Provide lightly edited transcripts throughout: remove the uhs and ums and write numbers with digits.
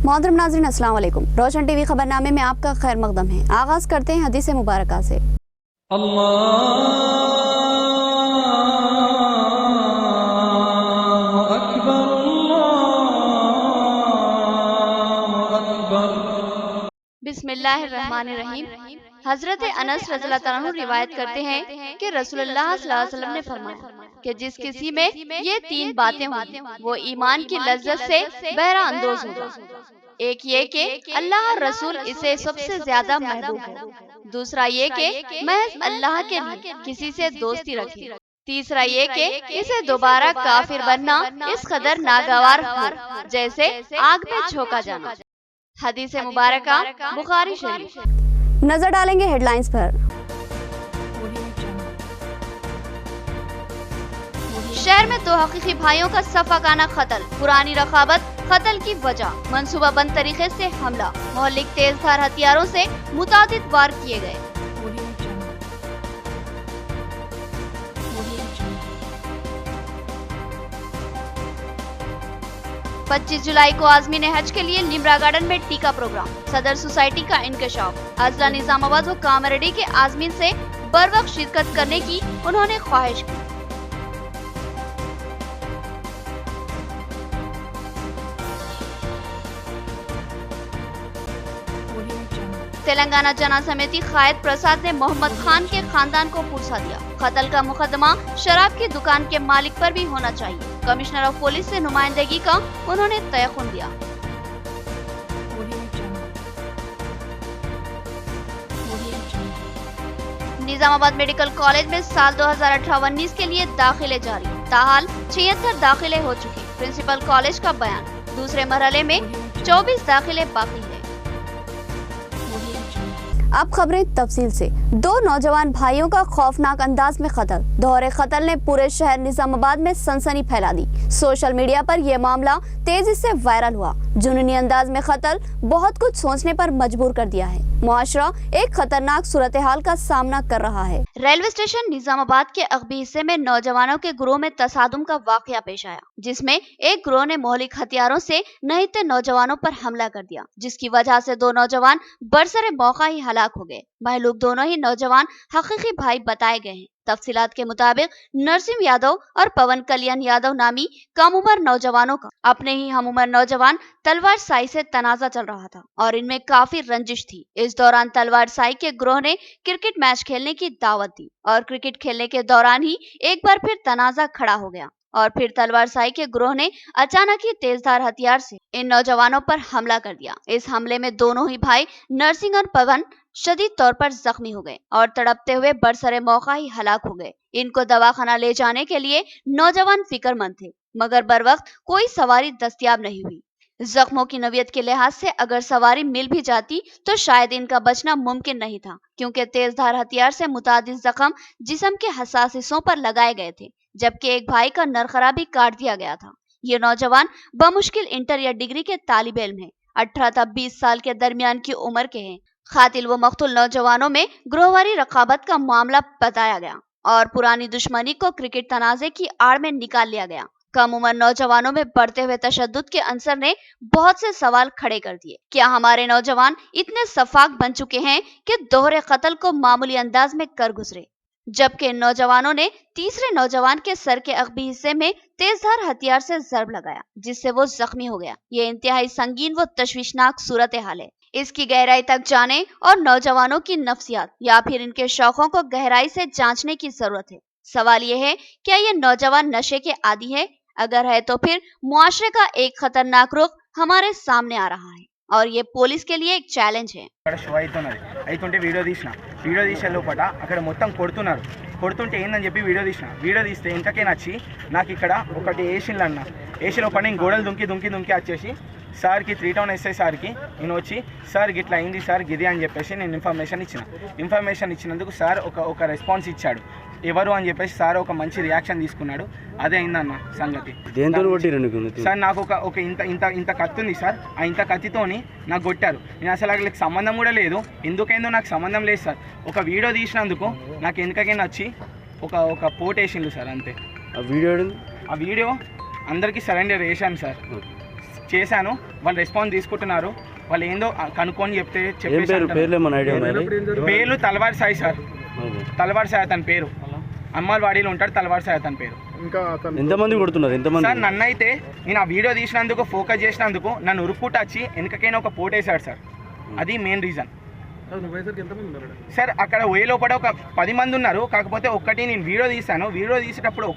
मोहतरम नाज़रीन अस्सलाम वालेकुम। रोशन टीवी खबरनामे में आपका खैर मकदम है। आगाज करते हैं हदीस मुबारका से। बिस्मिल्लाहिर्रहमानिर्रहीम। हजरत अनस रज़ियल्लाहु तआला अन्हु रिवायत करते हैं कि रसूलुल्लाह सल्लल्लाहु अलैहि वसल्लम ने फरमाया कि जिस किसी में ये तीन बातें होंगी वो ईमान की लज्जत से बहरा अंदोज होगा। एक ये कि अल्लाह और रसूल इसे सबसे ज्यादा महबूब है। दूसरा ये कि महज अल्लाह के लिए किसी से दोस्ती रखे। तीसरा ये कि इसे दोबारा काफिर बनना इस कदर नागवार हो जैसे आग में झोंका जाना। हदीस मुबारका बुखारी शरीफ। नजर डालेंगे हेडलाइंस पर। शहर में दो हकीकी भाइयों का सफाकाना कत्ल, पुरानी रकाबत कत्ल की वजह, मंसूबाबंद तरीके से हमला, मोहल्लिक तेजधार हथियारों से मुतादिद वार किए गए। 25 जुलाई को आजमीन हज के लिए लिम्रा गार्डन में टीका प्रोग्राम, सदर सोसाइटी का इंकशाफ। अजला निजामाबाद व कामरेड्डी के आजमीन से बर वक्त शिरकत करने की उन्होंने ख्वाहिश की। तेलंगाना जना समिति कायद प्रसाद ने मोहम्मद खान के खानदान को पुरसा दिया। कत्ल का मुकदमा शराब की दुकान के मालिक पर भी होना चाहिए। कमिश्नर ऑफ पुलिस से नुमाइंदगी का उन्होंने तयक़ुन दिया। निजामाबाद मेडिकल कॉलेज में साल 2018-19 के लिए दाखिले जारी, ताहाल 76 दाखिले हो चुके। प्रिंसिपल कॉलेज का बयान, दूसरे मरहले में 24 दाखिले बाकी है। अब खबरें तफसील से। दो नौजवान भाइयों का खौफनाक अंदाज में कत्ल, दोहरे कत्ल ने पूरे शहर निजामाबाद में सनसनी फैला दी। सोशल मीडिया पर यह मामला तेजी से वायरल हुआ। जुनूनी अंदाज में कत्ल बहुत कुछ सोचने पर मजबूर कर दिया है। मुआशरा एक खतरनाक सूरत हाल का सामना कर रहा है। रेलवे स्टेशन निजामाबाद के अगबी हिस्से में नौजवानों के ग्रोह में तसादुम का वाकया पेश आया, जिसमें एक ग्रोह ने मौलिक हथियारों से नहीते नौजवानों पर हमला कर दिया, जिसकी वजह से दो नौजवान बरसरे मौका ही हलाक हो गए। महलूक दोनों ही नौजवान हकीकी भाई बताए गए हैं। तफसीलात के मुताबिक नरसिम यादव और पवन कल्याण यादव नामी कम उम्र नौजवानों का अपने ही हम उम्र नौजवान तलवार साई से तनाजा चल रहा था और इनमें काफी रंजिश थी। इस दौरान तलवार साई के ग्रोह ने क्रिकेट मैच खेलने की दावत दी और क्रिकेट खेलने के दौरान ही एक बार फिर तनाजा खड़ा हो गया और फिर तलवार साई के ग्रोह ने अचानक ही तेजधार हथियार से इन नौजवानों पर हमला कर दिया। इस हमले में दोनों ही भाई नरसिंह और पवन शदीद तौर पर जख्मी हो गए और तड़पते हुए बरसरे मौका ही हलाक हो गए। इनको दवाखाना ले जाने के लिए नौजवान फिक्रमंद थे, मगर बर वक्त कोई सवारी दस्तयाब नहीं हुई। जख्मों की नवियत के लिहाज से अगर सवारी मिल भी जाती तो शायद इनका बचना मुमकिन नहीं था, क्योंकि तेजधार हथियार से मुतादिद जख्म जिस्म के हसास हिस्सों पर लगाए गए थे, जबकि एक भाई का नरखरा भी काट दिया गया था। ये नौजवान बमुश्किल इंटर या डिग्री के तालिब इल्म है, 18 से 20 साल के दरमियान की उम्र के हैं। खातिल व मख्तूल नौजवानों में ग्रोहवारी रकाबत का मामला बताया गया और पुरानी दुश्मनी को क्रिकेट तनाजे की आड़ में निकाल लिया गया। कम उम्र नौजवानों में बढ़ते हुए तशद्दुद के अंसर ने बहुत से सवाल खड़े कर दिए। क्या हमारे नौजवान इतने सफाक बन चुके हैं कि दोहरे कत्ल को मामूली अंदाज में कर गुजरे, जबकि इन नौजवानों ने तीसरे नौजवान के सर के अगबी हिस्से में तेजधार हथियार से जर्ब लगाया, जिससे वो जख्मी हो गया। ये इंतहाई संगीन व तशवीशनाक सूरत हाल है। इसकी गहराई तक जाने और नौजवानों की नफ्सियात या फिर इनके शौकों को गहराई से जांचने की जरूरत है। सवाल ये है, क्या ये नौजवान नशे के आदी है? अगर है तो फिर मुआशरे का एक खतरनाक रुख हमारे सामने आ रहा है और ये पुलिस के लिए एक ఛాలెంజ్ है। అయితే వీడియో తీసే లోపల అక్కడ మొత్తం కొడుతుంటే ఏందని చెప్పి వీడియో తీస్తే ఇంతకే నచ్చి నాకు ఇక్కడ ఒకటి ఏసీలు అన్న ఏసీ లోపల నేను గోడలు దుంకి వచ్చేసి సార్కి 3 టౌన్ ఎస్ఐ సార్కి నేను వచ్చి సార్ గిట్లా అయింది సార్ గిది అని చెప్పేసి నేను ఇన్ఫర్మేషన్ ఇచ్చినందుకు సార్ ఒక రెస్పాన్స్ ఇచ్చాడు। ఎవరు అని చెప్పేసి సార్ ఒక మంచి రియాక్షన్ తీసుకున్నాడు। అదే అయిందన్న సంగతి। సార్ నాకు ఒక ఇంత కత్తి ఉంది సార్, ఆ ఇంత కత్తితోని నాకు కొట్టారు। నేను అసలు వాళ్ళకి సంబంధం కూడా లేదు, ఎందుకైందో నాకు సంబంధం లేదు సార్। ఒక వీడియో తీసినందుకు నాకు ఎందుకైనా వచ్చి ఒక పోట్ వేసిండు సార్, అంతే। ఆ వీడియో అందరికీ సరెండర్ చేశాను సార్। చేశాను, వాళ్ళు రెస్పాన్స్ తీసుకుంటున్నారు. వాళ్ళు ఏందో కనుక్కొని చెప్తే పేర్లు తలవార్ సాయి సార్, తలవార్ సాయి అతని పేరు. అమ్మవాడిలో ఉంటాడు, తలవార్ సాయి అతని పేరు. ఎంతమంది కొడుతున్నారు? సార్ నన్ను అయితే నేను ఆ వీడియో తీసినందుకు, ఫోకస్ చేసినందుకు నన్ను ఉరుక్కుంటూ వచ్చి వెనకకైనా ఒక పోటేశాడు సార్. అది మెయిన్ రీజన్ సార్. అక్కడ ఓయే లోపల ఒక 10 మంది ఉన్నారు. కాకపోతే ఒక్కటి నేను వీడియో తీశాను, వీడియో తీసేటప్పుడు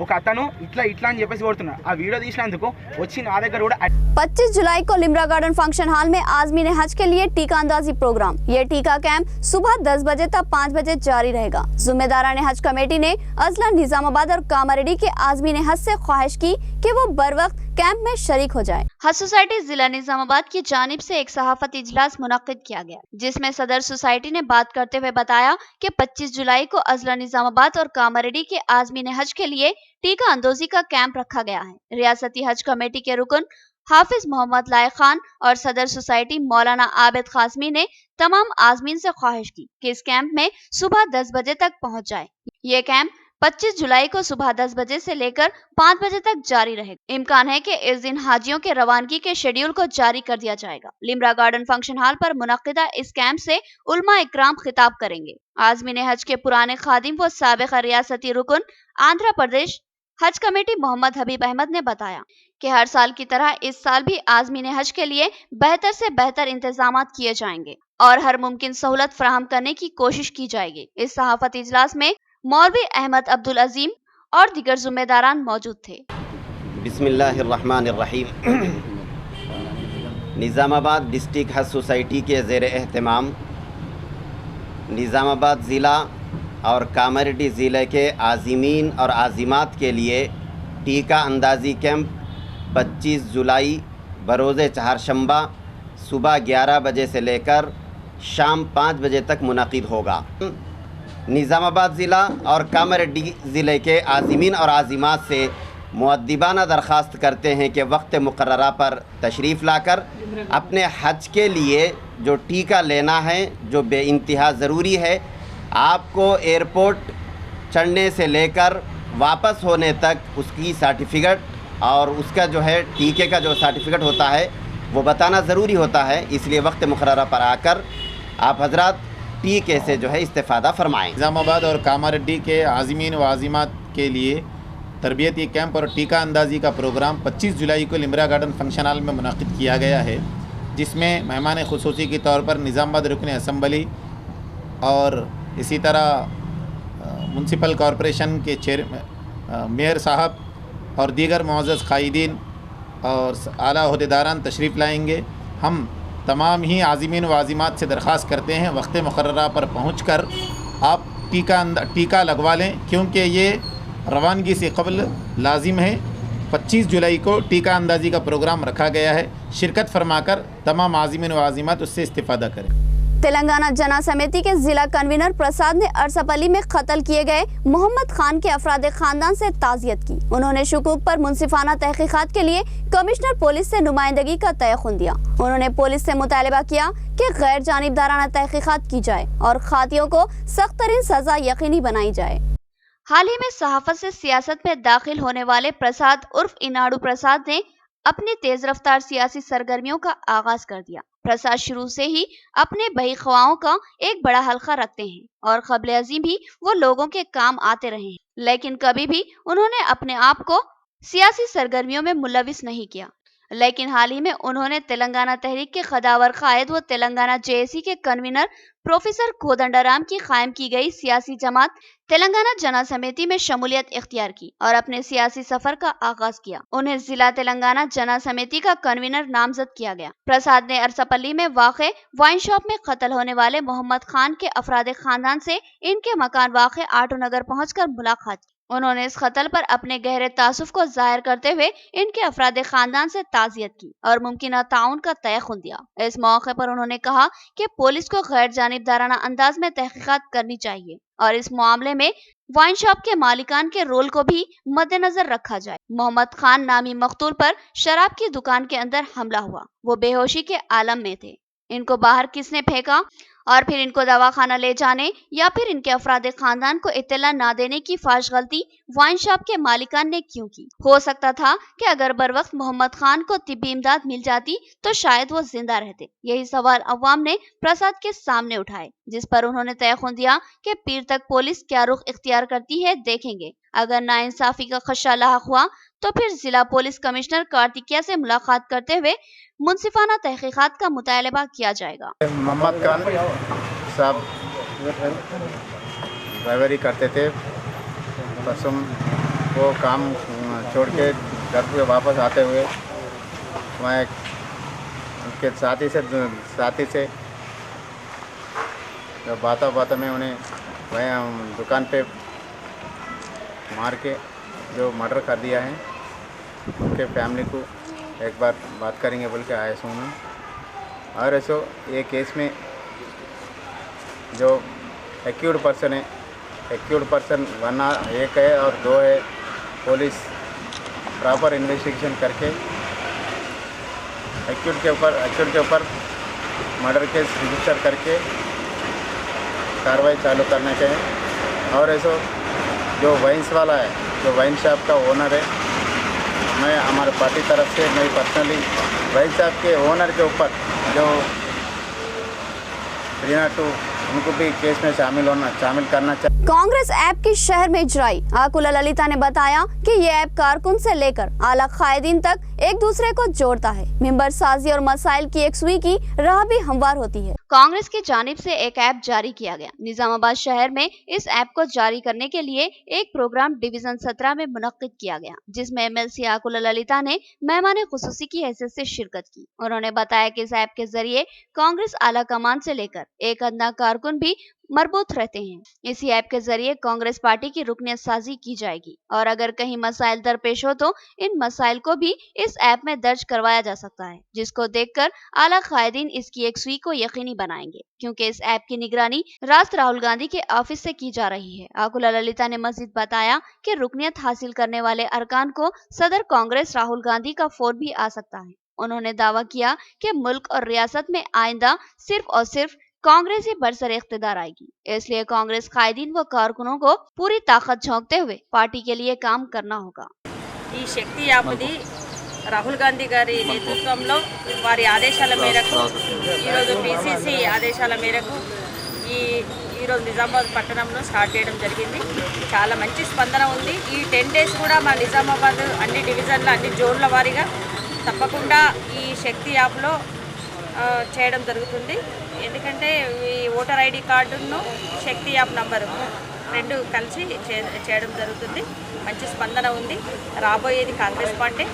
ఒక అతను ఇట్లా అని చెప్పేసి కొడుతున్నాడు. ఆ వీడియో తీసినందుకు వచ్చి నా దగ్గర కూడా 25 जुलाई को लिम्रा गार्डन फंक्शन हॉल में आज़मीन हज के लिए टीका अंदाजी प्रोग्राम। ये टीका कैंप सुबह 10 बजे तक 5 बजे जारी रहेगा। जिम्मेदारान हज कमेटी ने अजला, निजामाबाद और कामारेड्डी के आज़मीन हज से ख्वाहिश की कि वो बर वक्त कैंप में शरीक हो जाए। हज सोसाइटी जिला निजामाबाद की जानिब से एक सहाफती इजलास मुनक्किद किया गया, जिसमें सदर सोसाइटी ने बात करते हुए बताया कि 25 जुलाई को अजला, निजामाबाद और कामारेड्डी के आज़मीन हज के लिए टीका अंदोजी का कैंप रखा गया है। रियासती हज कमेटी के रुकन हाफिज मोहम्मद लायक खान और सदर सोसाइटी मौलाना आबिद कासमी ने तमाम आज़मीन से ख्वाहिश की कि इस कैंप में सुबह 10 बजे तक पहुंच जाए। ये कैंप 25 जुलाई को सुबह 10 बजे से लेकर 5 बजे तक जारी रहेगा। इम्कान है कि इस दिन हाजियों के रवानगी के शेड्यूल को जारी कर दिया जाएगा। लिम्रा गार्डन फंक्शन हॉल पर मुनक्किदा इस कैंप से उलमा इकराम खिताब करेंगे। आज़मीन हज के पुराने खादिम व साबिक़ा रियासती रुकन आंध्र प्रदेश हज कमेटी मोहम्मद हबीब अहमद ने बताया कि हर साल की तरह इस साल भी आज़मीन हज के लिए बेहतर से बेहतर इंतजामात किए जाएंगे और हर मुमकिन सहूलत फराहम करने की कोशिश की जाएगी। इस सहाफती इजलास में मौलवी अहमद अब्दुल अजीम और दीगर जिम्मेदारान मौजूद थे। बिस्मिल्लाहिर्रहमानिर्रहीम। निज़ामाबाद डिस्ट्रिक्ट हज सोसाइटी के ज़ेर एहतमाम निज़ामाबाद ज़िला और कामारेड्डी ज़िले के आज़मीन और आज़िमात के लिए टीका अंदाज़ी कैंप 25 जुलाई बरोज़ चहारशंबा सुबह 11 बजे से लेकर शाम 5 बजे तक मुनक़िद होगा। निज़ामाबाद ज़िला और कामारेड्डी ज़िले के आज़मीन और आज़िमात से मुअद्दिबाना दरख्वास्त करते हैं कि वक्त मुकर्ररा पर तशरीफ़ लाकर अपने हज के लिए जो टीका लेना है, जो बेइंतहा ज़रूरी है, आपको एयरपोर्ट चढ़ने से लेकर वापस होने तक उसकी सर्टिफिकेट और उसका जो है टीके का जो सर्टिफिकेट होता है वो बताना ज़रूरी होता है। इसलिए वक्त मुकर्ररा पर आकर आप हजरात टीके से जो है इस्तेफ़ादा फरमाएँ। निज़ामाबाद और कामारेड्डी के आज़मीन व आज़िमात के लिए तरबियती कैंप और टीका अंदाज़ी का प्रोग्राम 25 जुलाई को लिम्रा गार्डन फंक्शन हॉल में मुनक़िद किया गया है, जिसमें मेहमान ख़ुसूसी के तौर पर निज़ामाबाद रुकन असम्बली और इसी तरह म्यूनसिपल कॉरपोरेशन के मेयर साहब और दीगर मुअज़्ज़ज़ क़ाइदीन और आला अहदेदारान तशरीफ़ लाएंगे। हम तमाम ही आज़मीन व आज़िमात से दरख्वास्त करते हैं वक्त मुकर्ररा पर पहुंचकर आप टीका लगवा लें, क्योंकि ये रवानगी से क़ब्ल लाजिम है। 25 जुलाई को टीका अंदाज़ी का प्रोग्राम रखा गया है। शिरकत फरमाकर तमाम आज़मीन व आज़िमात उससे इस्तिफ़ादा करें। तेलंगाना जना समिति के जिला कन्वीनर प्रसाद ने अरसपल्ली में कत्ल किए गए मोहम्मद खान के अफराद खानदान से ताज़ियत की। उन्होंने शुकूक पर मुंसिफाना तहकीकात के लिए कमिश्नर पुलिस से नुमाइंदगी का तयख्खुन दिया। उन्होंने पुलिस से मुतालबा किया कि गैर जानिबदाराना तहकीकात की जाए और खातियों को सख्त तरीन सजा यकीनी बनाई जाए। हाल ही में सहाफत से सियासत में दाखिल होने वाले प्रसाद उर्फ इनाडू प्रसाद ने अपनी तेज रफ्तार सियासी सरगर्मियों का आगाज कर दिया। प्रसाद शुरू से ही अपने बहीख्वाओं का एक बड़ा हल्का रखते हैं और क़ब्ल अज़ीम भी वो लोगों के काम आते रहे हैं, लेकिन कभी भी उन्होंने अपने आप को सियासी सरगर्मियों में मुलविस नहीं किया। लेकिन हाल ही में उन्होंने तेलंगाना तहरीक के खदावर कायद व तेलंगाना जेएसी के कन्वीनर प्रोफेसर कोदंडराम की कायम की गई सियासी जमात तेलंगाना जना समिति में शमूलियत इख्तियार की और अपने सियासी सफर का आगाज किया। उन्हें जिला तेलंगाना जना समिति का कन्वीनर नामजद किया गया। प्रसाद ने अरसपल्ली में वाक़े वाइन शॉप में कत्ल होने वाले मोहम्मद खान के अफराद खानदान से इनके मकान वाक़े आटो नगर पहुंचकर मुलाकात की। उन्होंने इस कत्ल पर अपने गहरे तासुफ को जाहिर करते हुए इनके अफराद खानदान से ताज़ियत की और मुमकिन ताउन का तयख्खुन दिया। इस मौके पर उन्होंने कहा कि पुलिस को गैर जानिबदाराना अंदाज में तहकीकात करनी चाहिए और इस मामले में वाइन शॉप के मालिकान के रोल को भी मद्देनजर रखा जाए। मोहम्मद खान नामी मकतूल पर शराब की दुकान के अंदर हमला हुआ। वो बेहोशी के आलम में थे। इनको बाहर किसने फेंका और फिर इनको दवाखाना ले जाने या फिर इनके अफराद खानदान को इत्तला ना देने की फाश गलती वाइन शॉप के मालिकान ने क्यों की? हो सकता था कि अगर बर वक्त मोहम्मद खान को तिब्बी इमदाद मिल जाती तो शायद वो जिंदा रहते। यही सवाल अवाम ने प्रसाद के सामने उठाए, जिस पर उन्होंने तयखुन दिया कि पीर तक पुलिस क्या रुख इख्तियार करती है देखेंगे। अगर नाइंसाफी का खदशा लाहक हुआ तो फिर जिला पुलिस कमिश्नर कार्तिकिया से मुलाकात करते हुए मुंसिफाना तहकीकात का मुतालबा किया जाएगा। मोहम्मद खान साहब ड्राइवरी करते थे, परसों वो काम छोड़ के घर पे वापस आते हुए वहाँ उनके साथी से बाता में उन्हें वहीं दुकान पे मार के जो मर्डर कर दिया है, उनके फैमिली को एक बार बात करेंगे बोल के आया हूँ मैं। और ऐसो ये केस में जो एक्यूड पर्सन है, एक्यूड पर्सन 1 है और 2 है। पुलिस प्रॉपर इन्वेस्टिगेशन करके एक्यूड के ऊपर मर्डर केस रजिस्टर करके कार्रवाई चालू करने के हैं। और ऐसो जो वाइन्स वाला है, जो वाइन शॉप का ओनर है, मैं हमारे पार्टी तरफ से मैं पर्सनली वाइन शॉप के ओनर के ऊपर जो 302 उनको भी केस में शामिल करना चाहिए। कांग्रेस ऐप की शहर में इजराई आकुला ललिता ने बताया कि ये ऐप कारकुन से लेकर आला कायदीन तक एक दूसरे को जोड़ता है। मिंबर साजी और मसाइल की एकसुई की राह भी हमवार होती है। कांग्रेस की जानिब से एक ऐप जारी किया गया। निजामाबाद शहर में इस ऐप को जारी करने के लिए एक प्रोग्राम डिवीजन 17 में मुनक्किद किया गया, जिसमें MLC आकुला ललिता ने मेहमान खुसूसी की हैसियत से शिरकत की। उन्होंने बताया कि इस ऐप के जरिए कांग्रेस आला कमान से लेकर एक अदना कारकुन भी मरबूत रहते हैं। इसी ऐप के जरिए कांग्रेस पार्टी की रुकनियत साजी की जाएगी और अगर कहीं मसाइल दरपेश हो तो इन मसाइल को भी इस ऐप में दर्ज करवाया जा सकता है, जिसको देखकर आला कायदीन इसकी एकसुई को यकीनी बनाएंगे, क्योंकि इस ऐप की निगरानी रास्त राहुल गांधी के ऑफिस से की जा रही है। आकुला ललिता ने मजीद बताया कि रुकनियत हासिल करने वाले अरकान को सदर कांग्रेस राहुल गांधी का फोन भी आ सकता है। उन्होंने दावा किया कि मुल्क और रियासत में आइंदा सिर्फ और सिर्फ कांग्रेस ही बरसर इख्तिदार आएगी, इसलिए कांग्रेस कायदीन व कारकुनों को पूरी ताकत झोंकते हुए पार्टी के लिए काम करना होगा। ఈ శక్తి యాప్ది రాహుల్ గాంధీ గారి నేతృత్వంలో వారి ఆదేశాల మేరకు ఈరోజు PCC ఆదేశాల మేరకు ఈరోజు నిజామాబాద్ పట్టణంలో స్టార్ట్ చేయడం జరిగింది. చాలా మంచి స్పందన ఉంది. ఈ 10 డేస్ కూడా మా నిజామాబాద్ అన్ని డివిజన్ల అన్ని జోన్ల వారీగా తప్పకుండా ఈ శక్తి యాప్లో చేయడం జరుగుతుంది. ఎందుకంటే ఈ ఓటర్ ID కార్డును శక్తి యాప్ నంబరు 2 కలిసి చేయడం జరుగుతుంది. మంచి స్పందన ఉంది. రాబోయేది కాంగ్రెస్ పార్టీ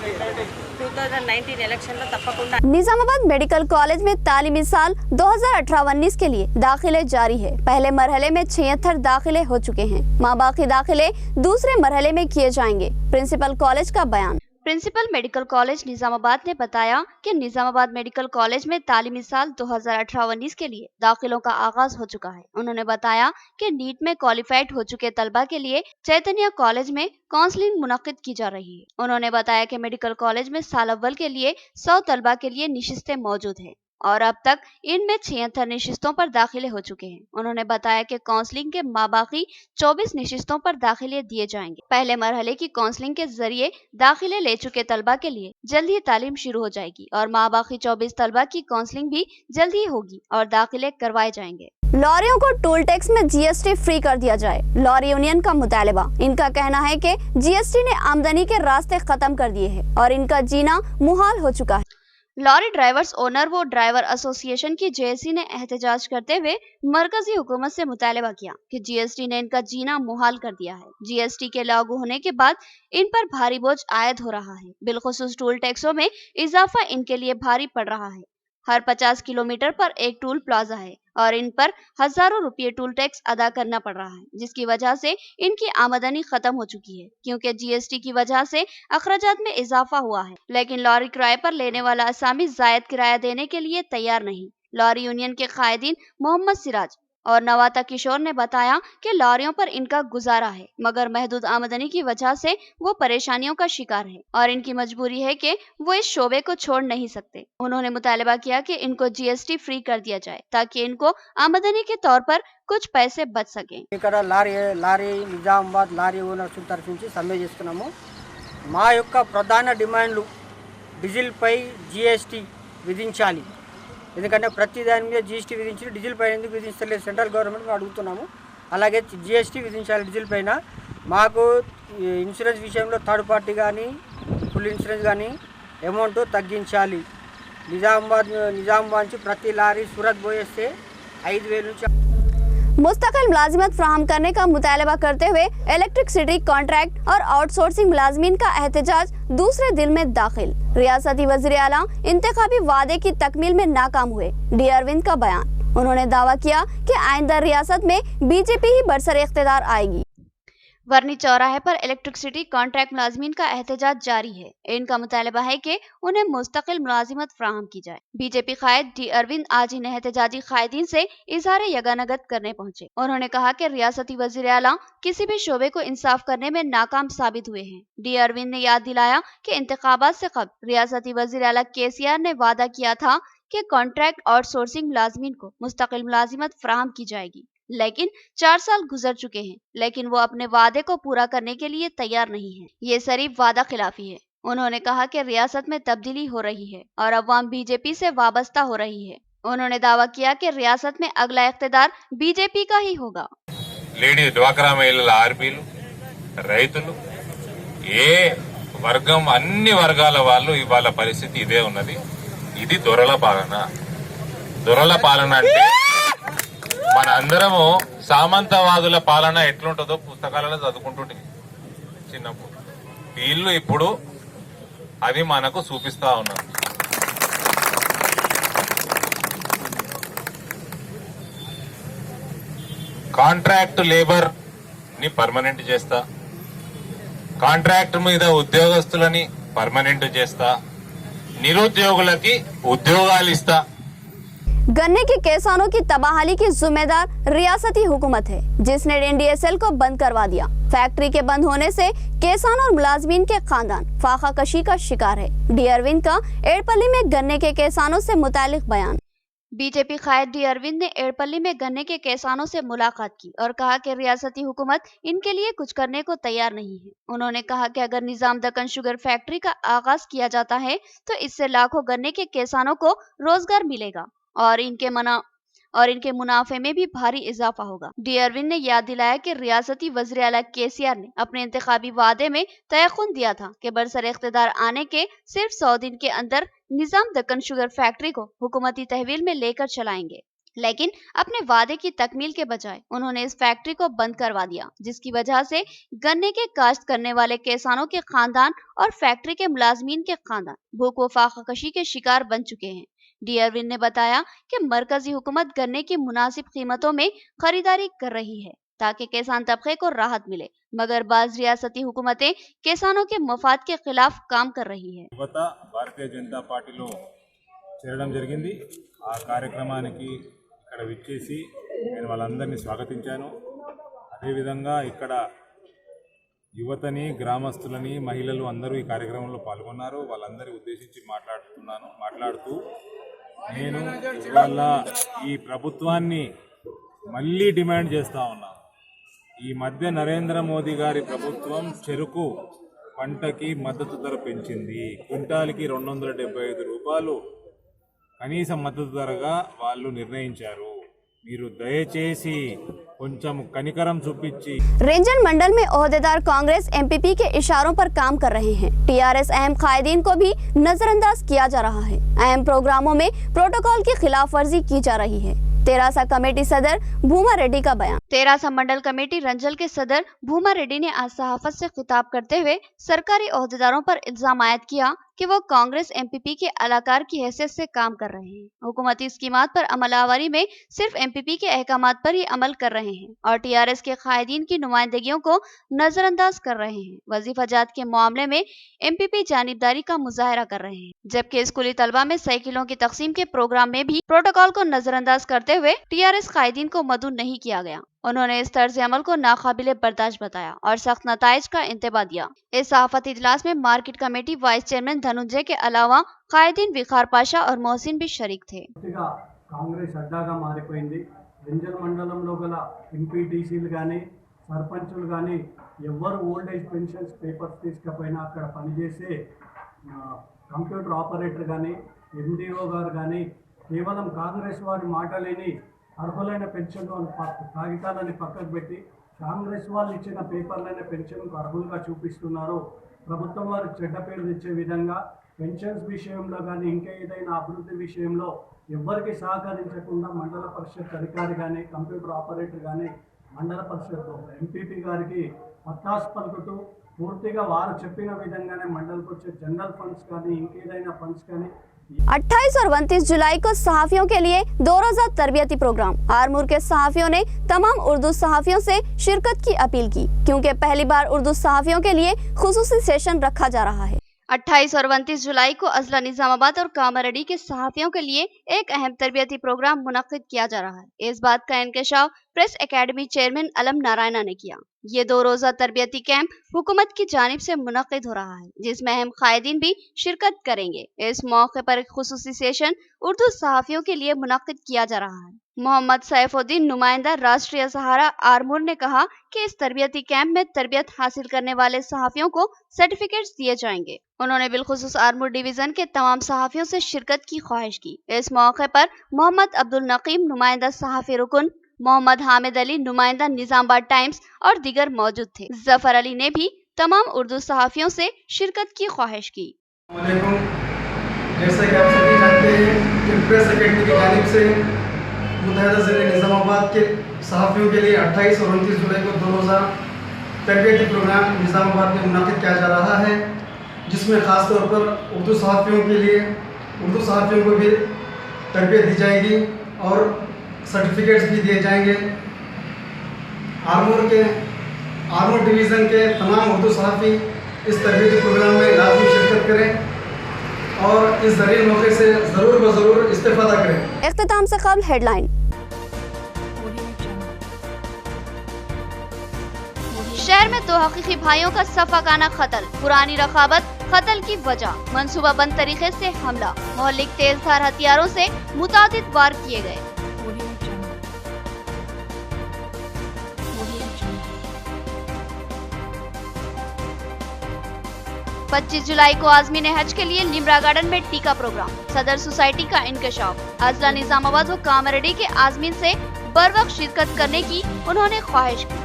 2019 ఎలక్షన్ లో తప్పకుండా। निजामाबाद मेडिकल कॉलेज में तालीमी साल 2018-19 के लिए दाखिले जारी है। पहले मरहले में 76 दाखिले हो चुके हैं। बाकी दाखिले दूसरे मरहले में किए जाएंगे। प्रिंसिपल कॉलेज का बयान। प्रिंसिपल मेडिकल कॉलेज निजामाबाद ने बताया कि निजामाबाद मेडिकल कॉलेज में तालीमी साल 2018-19 के लिए दाखिलों का आगाज हो चुका है। उन्होंने बताया कि नीट में क्वालिफाइड हो चुके तलबा के लिए चैतन्य कॉलेज में काउंसलिंग मुनक्किद की जा रही है। उन्होंने बताया कि मेडिकल कॉलेज में साल अव्वल के लिए 100 तलबा के लिए निशिस्तें मौजूद है और अब तक इनमें 76 निशिस्तों पर दाखिले हो चुके हैं। उन्होंने बताया कि काउंसलिंग के माबाकी 24 निशिस्तों पर दाखिले दिए जाएंगे। पहले मरहले की काउंसलिंग के जरिए दाखिले ले चुके तलबा के लिए जल्द ही तालीम शुरू हो जाएगी और माबाकी 24 तलबा की काउंसलिंग भी जल्द ही होगी और दाखिले करवाए जाएंगे। लॉरियों को टोल टैक्स में GST फ्री कर दिया जाए, लॉरी यूनियन का मुतालबा। इनका कहना है कि GST ने आमदनी के रास्ते खत्म कर दिए हैं और इनका जीना मुहाल हो चुका है। लॉरी ड्राइवर्स ओनर व ड्राइवर एसोसिएशन की JSC ने एहतजाज करते हुए मरकजी हुकूमत से मुतालबा किया कि GST ने इनका जीना मुहाल कर दिया है। GST के लागू होने के बाद इन पर भारी बोझ आयद हो रहा है। बिलखुसूस टोल टैक्सों में इजाफा इनके लिए भारी पड़ रहा है। हर 50 किलोमीटर पर एक टोल प्लाजा है और इन पर हजारों रुपये टोल टैक्स अदा करना पड़ रहा है, जिसकी वजह से इनकी आमदनी खत्म हो चुकी है, क्योंकि GST की वजह से अखराजात में इजाफा हुआ है। लेकिन लॉरी किराए पर लेने वाला असामी जायद किराया देने के लिए तैयार नहीं। लॉरी यूनियन के कायदीन मोहम्मद सिराज और नवाता किशोर ने बताया कि लॉरियों पर इनका गुजारा है, मगर महदूद आमदनी की वजह से वो परेशानियों का शिकार है और इनकी मजबूरी है कि वो इस शोबे को छोड़ नहीं सकते। उन्होंने मुतालबा किया कि इनको GST फ्री कर दिया जाए ताकि इनको आमदनी के तौर पर कुछ पैसे बच सकें। ఇక్కడ లారీ నిజామాబాద్ లారీ ఓనర్స్ తరఫు నుంచి సమ్మె చేస్తున్నాము। మా యొక్క ప్రధాన డిమాండ్లు డీజిల్ పై GST విధించాలి, ఎందుకంటే ప్రతి దాని మీద GST విధించి డీజిల్ పైన ఎందుకు విధించలేదు సెంట్రల్ గవర్నమెంట్ అడుగుతున్నాము। అలాగే GST విధించాలి డీజిల్ పైన। మాకు ఇన్సూరెన్స్ విషయంలో థర్డ్ పార్టీ కానీ ఫుల్ ఇన్సూరెన్స్ కానీ అమౌంట్ తగ్గించాలి। నిజామాబాద్ నుంచి ప్రతి లారీ సూరత్ పోయేస్తే 5,000 నుంచి मुस्तकिल मुलाजिमत फराहम करने का मुतालबा करते हुए इलेक्ट्रिसिटी कॉन्ट्रैक्ट और आउटसोर्सिंग मुलाजमीन का एहतजाज दूसरे दिन में दाखिल। रियासती वज़ीर आला इंतखाबी वादे की तकमील में नाकाम हुए, डी अरविंद का बयान। उन्होंने दावा किया कि आइंदा रियासत में BJP ही बरसर इख्तिदार आएगी। वर्नी चौराहे पर इलेक्ट्रिसिटी कॉन्ट्रैक्ट मुलाजमीन का एहतजाज जारी है। इनका मुतालबा है कि उन्हें मुस्तकिल मुलाजिमत फराहम की जाए। BJP कायद डी अरविंद आज इन एहतजाजी कायदीन से इजहार यगानगत करने पहुंचे। उन्होंने कहा कि रियासती वज़ीर आला किसी भी शोबे को इंसाफ करने में नाकाम साबित हुए हैं। डी अरविंद ने याद दिलाया कि इंतखाबात से कबल रियासती वज़ीर आला KCR ने वादा किया था कि कॉन्ट्रैक्ट आउटसोर्सिंग मुलाजमीन को मुस्तकिल मुलाजिमत फराहम की जाएगी, लेकिन 4 साल गुजर चुके हैं, लेकिन वो अपने वादे को पूरा करने के लिए तैयार नहीं है। ये सिर्फ वादा खिलाफी है। उन्होंने कहा कि रियासत में तब्दीली हो रही है और अवाम BJP से वाबस्ता हो रही है। उन्होंने दावा किया कि रियासत में अगला इख्तिदार BJP का ही होगा। లేడీ డ్వాక్రా మహిళల ఆర్పీలు, రైతులు, ఏ వర్గం అన్ని వర్గాల వాళ్ళు ఇవాళ పరిస్థితి ఇదే ఉన్నది। ఇది దొరల పాలన। దొరల పాలన అంటే మన అందరము సామంతవాదుల పాలన ఎట్లుంటుందో పుస్తకాలలో చదువుకుంటుంటే చిన్నప్పుడు, వీళ్ళు ఇప్పుడు అది మనకు చూపిస్తా ఉన్నారు। కాంట్రాక్ట్ లేబర్ ని పర్మనెంట్ చేస్తా, కాంట్రాక్ట్ మీద ఉద్యోగస్తులని పర్మనెంట్ చేస్తా, నిరుద్యోగులకి ఉద్యోగాలు ఇస్తా। गन्ने के किसानों की तबाही की जिम्मेदार रियासती हुकूमत है, जिसने NDSL को बंद करवा दिया। फैक्ट्री के बंद होने से किसान और मुलाजमीन के खानदान फाका कशी का शिकार है। डी अरविंद का एड़पल्ली में गन्ने के किसानों से मुतालिक बयान। BJP कायद डी अरविंद ने एड़पल्ली में गन्ने के किसानों से मुलाकात की और कहा कि रियासती हुकूमत इनके लिए कुछ करने को तैयार नहीं है। उन्होंने कहा कि अगर निजाम दक्कन शुगर फैक्ट्री का आगाज किया जाता है तो इससे लाखों गन्ने के किसानों को रोजगार मिलेगा और इनके मुनाफे में भी भारी इजाफा होगा। डी अरविंद ने याद दिलाया कि रियासती वज़ीर आला KCR ने अपने इंतखाबी वादे में तयख्खुन दिया था कि बरसर इख्तिदार आने के सिर्फ 100 दिन के अंदर निजाम दक्कन शुगर फैक्ट्री को हुकूमती तहवील में लेकर चलाएंगे, लेकिन अपने वादे की तकमील के बजाय उन्होंने इस फैक्ट्री को बंद करवा दिया, जिसकी वजह से गन्ने के काश्त करने वाले किसानों के खानदान और फैक्ट्री के मुलाजमीन के खानदान भूख व फाकाकशी के शिकार बन चुके हैं। डी अरविंद ने बताया कि मरकजी हुकूमत गन्ने की मुनासिब कीमतों में खरीदारी कर रही है ताकि किसान तबके को राहत मिले, मगर बाज रियासती हुकूमतें किसानों के मफाद के खिलाफ काम कर रही है। భారతీయ జనతా పార్టీలో చేరడం జరిగింది। ఆ కార్యక్రమానికి ఇక్కడ విచ్చేసి నేను వాళ్ళందరినీ స్వాగతించాను। అదేవిధంగా ఇక్కడ యువతని, గ్రామస్తులని, మహిళలు అందరూ ఈ కార్యక్రమంలో పాల్గొన్నారు। వాళ్ళందరి ఉద్దేశించి మాట్లాడుతూ నేను ఇవాళ ఈ ప్రభుత్వాన్ని మళ్ళీ డిమాండ్ చేస్తా ఉన్నాను। ఈ మధ్య నరేంద్ర మోదీ గారి ప్రభుత్వం చెరుకు పంటకి మద్దతు ధర పెంచింది। క్వింటాల్కి 275 రూపాయలు కనీస మద్దతు ధరగా వాళ్ళు నిర్ణయించారు। మీరు దయచేసి కొంచెం కనికరం చూపించి। रेंजन मंडल में ओहदेदार कांग्रेस MPP के इशारों पर काम कर रहे हैं। TRS अहम कायदीन को भी नजरअंदाज किया जा रहा है। अहम प्रोग्रामों में प्रोटोकॉल की खिलाफ वर्जी की जा रही है। तेरासा कमेटी सदर भूमा रेड्डी का बयान। तेरासा मंडल कमेटी रंजल के सदर भूमा रेड्डी ने आज सहाफत से खिताब करते हुए सरकारी ओहदेदारों पर इल्जाम आयद किया कि वो कांग्रेस एमपीपी के अलाकार की हैसियत से काम कर रहे हैं। हुकूमती स्कीमात पर अमलावरी में सिर्फ एमपीपी के अहकामात पर ही अमल कर रहे हैं और टीआरएस के कायदीन की नुमाइंदगियों को नजरअंदाज कर रहे हैं। वजीफाजात के मामले में एमपीपी जानिबदारी का मुजाहरा कर रहे हैं, जबकि स्कूली तलबा में साइकिलों की तकसीम के प्रोग्राम में भी प्रोटोकॉल को नजरअंदाज करते हुए टीआरएस कायदीन को मदऊ नहीं किया गया। उन्होंने इस तर्ज अमल को नाकाबिले बर्दाश्त बताया और सख्त नताइज का इंतबाह दिया। इस सहाफती इजलास में मार्केट कमेटी वाइस चेयरमैन धनुंजय के अलावा कायदीन विखार पाशा और मोहसिन भी शरीक थे। కాంగ్రెస్ అడ్డాగా మారిపోయింది. రింజల్ మండలంలో గల ఎంపీటీసీలు కానీ సర్పంచులు కానీ ఎవరు ఓల్డ్ ఏజ్ పెన్షన్స్ పేపర్స్ తీసుకపోయినా అక్కడ పనిచేసే కంప్యూటర్ ఆపరేటర్ కానీ ఎండిఓ గారు కానీ కేవలం కాంగ్రెస్ వారి మాటలేని అర్హులైన పెన్షన్ కాగితాలని పక్కకు పెట్టి కాంగ్రెస్ వాళ్ళు ఇచ్చిన పేపర్లైన పెన్షన్కు అర్హులుగా చూపిస్తున్నారు. ప్రభుత్వం వారు చెడ్డ పేరు తెచ్చే విధంగా పెన్షన్స్ విషయంలో కానీ ఇంకా ఏదైనా అభివృద్ధి విషయంలో ఎవ్వరికి సహకరించకుండా మండల పరిషత్ అధికారి కానీ కంప్యూటర్ ఆపరేటర్ కానీ మండల పరిషత్ ఎంపీపీ గారికి పత్తాసు పలుకుతూ పూర్తిగా వారు చెప్పిన విధంగానే మండలకు వచ్చే జనరల్ ఫండ్స్ కానీ ఇంకేదైనా ఫండ్స్ కానీ 28 और 29 जुलाई को सहाफियों के लिए 2 रोजा तरबियती प्रोग्राम। आरमूर के सहाफियों ने तमाम उर्दू सहाफियों से शिरकत की अपील की, क्योंकि पहली बार उर्दू सहाफियों के लिए खुसूसी सेशन रखा जा रहा है। 28 और 29 जुलाई को अजला निजामाबाद और कामारेड्डी के सहाफियों के लिए एक अहम तरबियती प्रोग्राम मुनक्किद किया जा रहा है। इस बात का इंकशाफ प्रेस एकेडमी चेयरमैन अलम नारायणा ने किया। ये 2 रोजा तरबियती कैंप हुकूमत की जानिब से मुनक्किद हो रहा है, जिसमें अहम कायदीन भी शिरकत करेंगे। इस मौके पर एक खुसूसी सेशन उर्दू सहाफियों के लिए मुनक्किद किया जा रहा है। मोहम्मद सैफुद्दीन नुमाइंदा राष्ट्रीय सहारा आरमूर ने कहा कि इस तरबियती कैंप में तरबियत हासिल करने वाले सहाफियों को सर्टिफिकेट्स दिए जाएंगे। उन्होंने बिलखुसूस आरमूर डिवीजन के तमाम सहाफियों से शिरकत की ख्वाहिश की। इस मौके पर मोहम्मद अब्दुल नकीम नुमाइंदा सहाफी रुकन, मोहम्मद हामिद अली नुमाइंदा निजामाबाद टाइम्स और दीगर मौजूद थे। जफर अली ने भी तमाम उर्दू सहाफियों से शिरकत की ख्वाहिश की। जैसा कि आप सभी जानते हैं कि प्रेस एकेडमी की जानिब से मुतहदा ज़िले निज़ामाबाद के सहाफ़ियों के लिए 28 और 29 जुलाई को 2 रोज़ा तरबियती प्रोग्राम निज़ामाबाद में मुनाकिद किया जा रहा है, जिसमें ख़ास तौर पर उर्दू सहाफ़ियों को भी तरबियत दी जाएगी और सर्टिफिकेट्स भी दिए जाएंगे। आरमूर डिवीज़न के तमाम उर्दू सहाफ़ी इस तरबियती प्रोग्राम में लाजमी शिरकत करें और इस ज़रीए मौके से ज़रूर व ज़रूर इस्तेफ़ादा करें। इख्तिताम से कबल हेडलाइन। शहर में 2 हकीकी भाइयों का सफाकाना कत्ल, पुरानी रकाबत कत्ल की वजह, मंसूबा बंद तरीके से हमला, मोहल्लिक तेजधार हथियारों से मुतादिद वार किए गए। 25 जुलाई को आज़मीन हज के लिए लिम्रा गार्डन में टीका प्रोग्राम, सदर सोसाइटी का इंकशाफ। अजला निजामाबाद व कामारेड्डी के आज़मीन से बरवक्त शिरकत करने की उन्होंने ख्वाहिश की।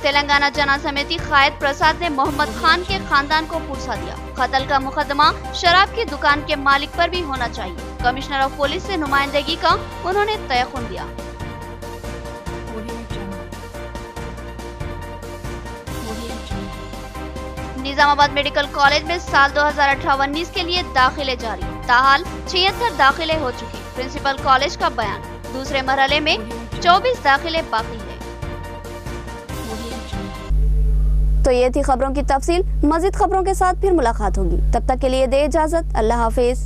तेलंगाना जना समिति कायद प्रसाद ने मोहम्मद खान के खानदान को पुरसा दिया। कत्ल का मुकदमा शराब की दुकान के मालिक पर भी होना चाहिए। कमिश्नर ऑफ पुलिस से नुमाइंदगी का उन्होंने तयख्खुन दिया। निजामाबाद मेडिकल कॉलेज में साल 2018-19 के लिए दाखिले जारी, ताहाल 76 दाखिले हो चुके। प्रिंसिपल कॉलेज का बयान, दूसरे मरहले में 24 दाखिले बाकी है। तो ये थी खबरों की तफसील। मज़ीद खबरों के साथ फिर मुलाकात होगी, तब तक के लिए दे इजाजत। अल्लाह हाफिज।